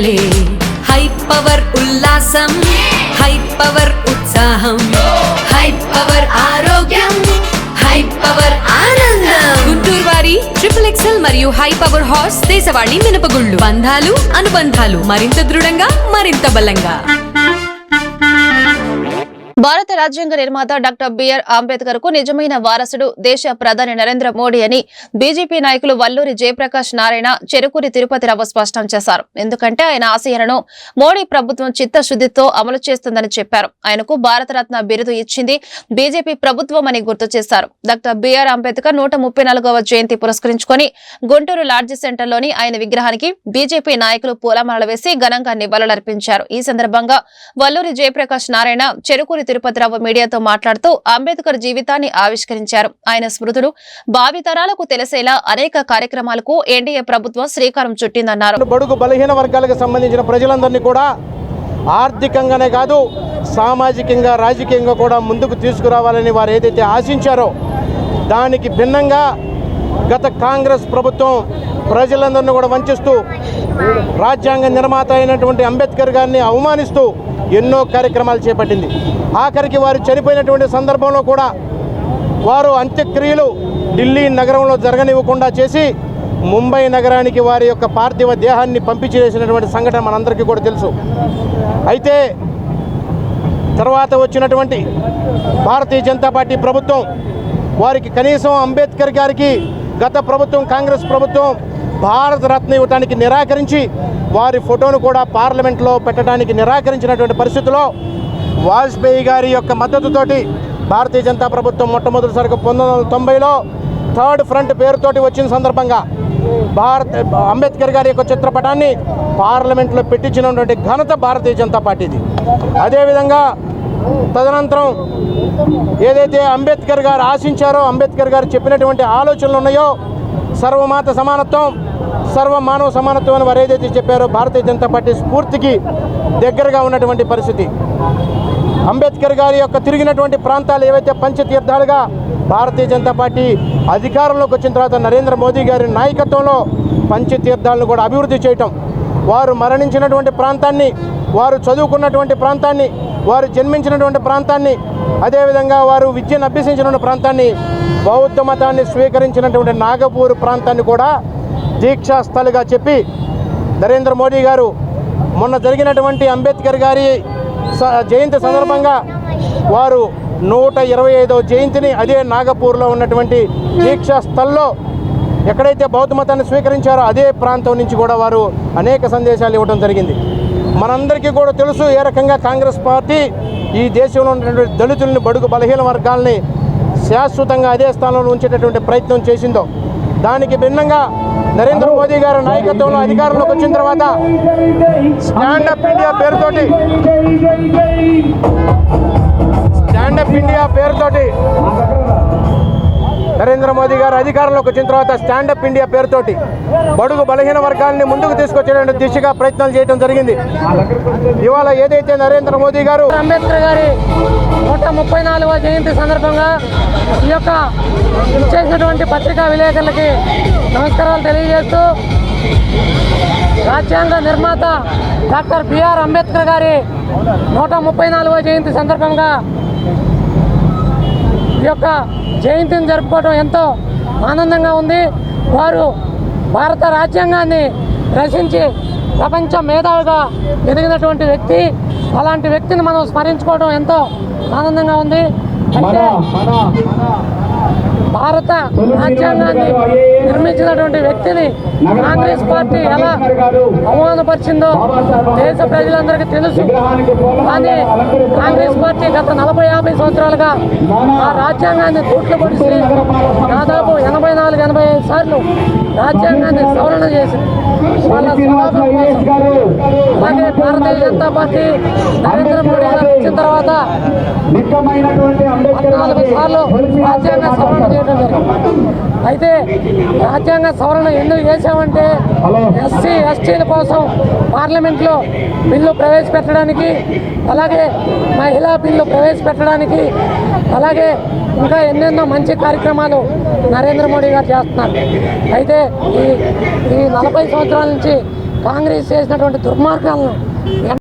పండగలే high power ఉల్లాసం high power ఉత్సాహం high power ఆరోగ్యం హై పవర్ ఆనందం గుంటూరు వారి XXL మరియు హై పవర్ హార్స్ దేశవాళీ మినపగుళ్ళు బంధాలు అనుబంధాలు మరింత దృఢంగా మరింత బలంగా భారత రాజ్యాంగ నిర్మాత డాక్టర్ బిఆర్ అంబేద్కర్ కు నిజమైన వారసుడు దేశ ప్రధాని నరేంద్ర మోడీ అని బీజేపీ నాయకులు వల్లూరి జయప్రకాష్ నారాయణ చెరుకూరి తిరుపతిరావు స్పష్టం చేశారు. ఎందుకంటే ఆయన ఆశయాలను మోడీ ప్రభుత్వం చిత్తశుద్ధితో అమలు చేస్తుందని చెప్పారు. ఆయనకు భారతరత్న బిరుదు ఇచ్చింది బీజేపీ ప్రభుత్వం అని గుర్తు చేశారు. డాక్టర్ బిఆర్ అంబేద్కర్ 134వ జయంతి పురస్కరించుకొని గుంటూరు లాడ్జి సెంటర్లోని ఆయన విగ్రహానికి బీజేపీ నాయకులు పూలమాలలు వేసి ఘనంగా నివాళులర్పించారు. ఈ సందర్భంగా వల్లూరి జయప్రకాష్ నారాయణ చెరుకూరి తిరుపతిరావు మీడియాతో మాట్లాడుతూ అంబేద్కర్ జీవితాన్ని ఆవిష్కరించారు. ఆయన స్మృతులు భావితరాలకు తెలిసేలా అనేక కార్యక్రమాలకు ఎన్డీఏ ప్రభుత్వం శ్రీకారం చుట్టిందన్నారు. బడుగు బలహీన వర్గాలకు సంబంధించిన ప్రజలందరినీ కూడా ఆర్థికంగానే కాదు సామాజికంగా రాజకీయంగా కూడా ముందుకు తీసుకురావాలని వారు ఏదైతే ఆశించారో దానికి భిన్నంగా గత కాంగ్రెస్ ప్రభుత్వం ప్రజలందరినీ కూడా వంచిస్తూ రాజ్యాంగ నిర్మాత అయినటువంటి అంబేద్కర్ గారిని అవమానిస్తూ ఎన్నో కార్యక్రమాలు చేపట్టింది. ఆఖరికి వారు చనిపోయినటువంటి సందర్భంలో కూడా వారు అంత్యక్రియలు ఢిల్లీ నగరంలో జరగనివ్వకుండా చేసి ముంబై నగరానికి వారి యొక్క పార్థివ దేహాన్ని పంపించేసినటువంటి సంఘటన మనందరికీ కూడా తెలుసు. అయితే తర్వాత వచ్చినటువంటి భారతీయ జనతా పార్టీ ప్రభుత్వం వారికి కనీసం అంబేద్కర్ గారికి గత ప్రభుత్వం కాంగ్రెస్ ప్రభుత్వం భారతరత్న ఇవ్వడానికి నిరాకరించి వారి ఫోటోను కూడా పార్లమెంట్లో పెట్టడానికి నిరాకరించినటువంటి పరిస్థితుల్లో వాజ్పేయి గారి యొక్క మద్దతుతోటి భారతీయ జనతా ప్రభుత్వం మొట్టమొదటిసారిగా 1990లో థర్డ్ ఫ్రంట్ పేరుతోటి వచ్చిన సందర్భంగా అంబేద్కర్ గారి యొక్క చిత్రపటాన్ని పార్లమెంట్లో పెట్టించినటువంటి ఘనత భారతీయ జనతా పార్టీది. అదేవిధంగా తదనంతరం ఏదైతే అంబేద్కర్ గారు ఆశించారో అంబేద్కర్ గారు చెప్పినటువంటి ఆలోచనలు ఉన్నాయో సర్వమాత సమానత్వం సర్వ మానవ సమానత్వం అని వారు ఏదైతే చెప్పారో భారతీయ జనతా పార్టీ స్ఫూర్తికి దగ్గరగా ఉన్నటువంటి పరిస్థితి. అంబేద్కర్ గారి యొక్క తిరిగినటువంటి ప్రాంతాలు ఏవైతే పంచతీర్థాలుగా భారతీయ జనతా పార్టీ అధికారంలోకి వచ్చిన తర్వాత నరేంద్ర మోదీ గారి నాయకత్వంలో పంచతీర్థాలను కూడా అభివృద్ధి చేయటం, వారు మరణించినటువంటి ప్రాంతాన్ని, వారు చదువుకున్నటువంటి ప్రాంతాన్ని, వారు జన్మించినటువంటి ప్రాంతాన్ని, అదేవిధంగా వారు విద్యను అభ్యసించినటువంటి ప్రాంతాన్ని, బౌద్ధ మతాన్ని స్వీకరించినటువంటి నాగపూర్ ప్రాంతాన్ని కూడా దీక్షాస్థలుగా చెప్పి నరేంద్ర మోడీ గారు మొన్న జరిగినటువంటి అంబేద్కర్ గారి జయంతి సందర్భంగా వారు 125వ జయంతిని అదే నాగపూర్లో ఉన్నటువంటి దీక్షాస్థల్లో ఎక్కడైతే బౌద్ధ మతాన్ని స్వీకరించారో అదే ప్రాంతం నుంచి కూడా వారు అనేక సందేశాలు ఇవ్వడం జరిగింది. మనందరికీ కూడా తెలుసు ఏ రకంగా కాంగ్రెస్ పార్టీ ఈ దేశంలో ఉన్నటువంటి దళితుల్ని బడుగు బలహీన వర్గాల్ని శాశ్వతంగా అదే స్థానంలో ఉంచేటటువంటి ప్రయత్నం చేసిందో దానికి భిన్నంగా నరేంద్ర మోదీ గారి నాయకత్వంలో అధికారంలోకి వచ్చిన తర్వాత స్టాండప్ ఇండియా పేరుతోటి నరేంద్ర మోదీ గారు అధికారంలోకి వచ్చిన తర్వాత స్టాండప్ ఇండియా పేరుతోటి బడుగు బలహీన వర్గాల్ని ముందుకు తీసుకొచ్చే దిశగా ప్రయత్నాలు చేయడం జరిగింది. ఇవాళ ఏదైతే నరేంద్ర మోదీ గారు అంబేద్కర్ గారి 134వ జయంతి సందర్భంగా ఈ యొక్క చేసినటువంటి పత్రికా విలేకరులకి నమస్కారాలు తెలియజేస్తూ రాజ్యాంగ నిర్మాత డాక్టర్ బిఆర్ అంబేద్కర్ గారి 134వ జయంతి సందర్భంగా ఈ యొక్క జయంతిని జరుపుకోవడం ఎంతో ఆనందంగా ఉంది. వారు భారత రాజ్యాంగాన్ని రచించి ప్రపంచ మేధావిగా ఎదిగినటువంటి వ్యక్తి. అలాంటి వ్యక్తిని మనం స్మరించుకోవడం ఎంతో ఆనందంగా ఉంది. అయితే భారత రాజ్యాంగాన్ని నిర్మించినటువంటి వ్యక్తిని కాంగ్రెస్ పార్టీ ఎలా అవమానపరిచిందో దేశ ప్రజలందరికీ తెలుసు. కానీ కాంగ్రెస్ పార్టీ గత 40-50 సంవత్సరాలుగా ఆ రాజ్యాంగాన్ని తూట్లు పొడిచి దాదాపు 84-85 సార్లు రాజ్యాంగాన్ని సవరణ చేసింది. వాళ్ళ స్వలాభం కోసం. అలాగే భారతీయ జనతా పార్టీ నరేంద్ర మోడీ గారు వచ్చిన తర్వాత 14 సార్లు రాజ్యాంగ సవరణ చేయడం జరిగింది. అయితే రాజ్యాంగ సవరణ ఎందుకు చేశామంటే ఎస్సీ ఎస్టీల కోసం పార్లమెంట్లో బిల్లు ప్రవేశపెట్టడానికి, అలాగే మహిళా బిల్లు ప్రవేశపెట్టడానికి, అలాగే ఇంకా ఎన్నెన్నో మంచి కార్యక్రమాలు నరేంద్ర మోడీ గారు చేస్తున్నారు. అయితే ఈ 40 సంవత్సరాల నుంచి కాంగ్రెస్ చేసినటువంటి దుర్మార్గాలను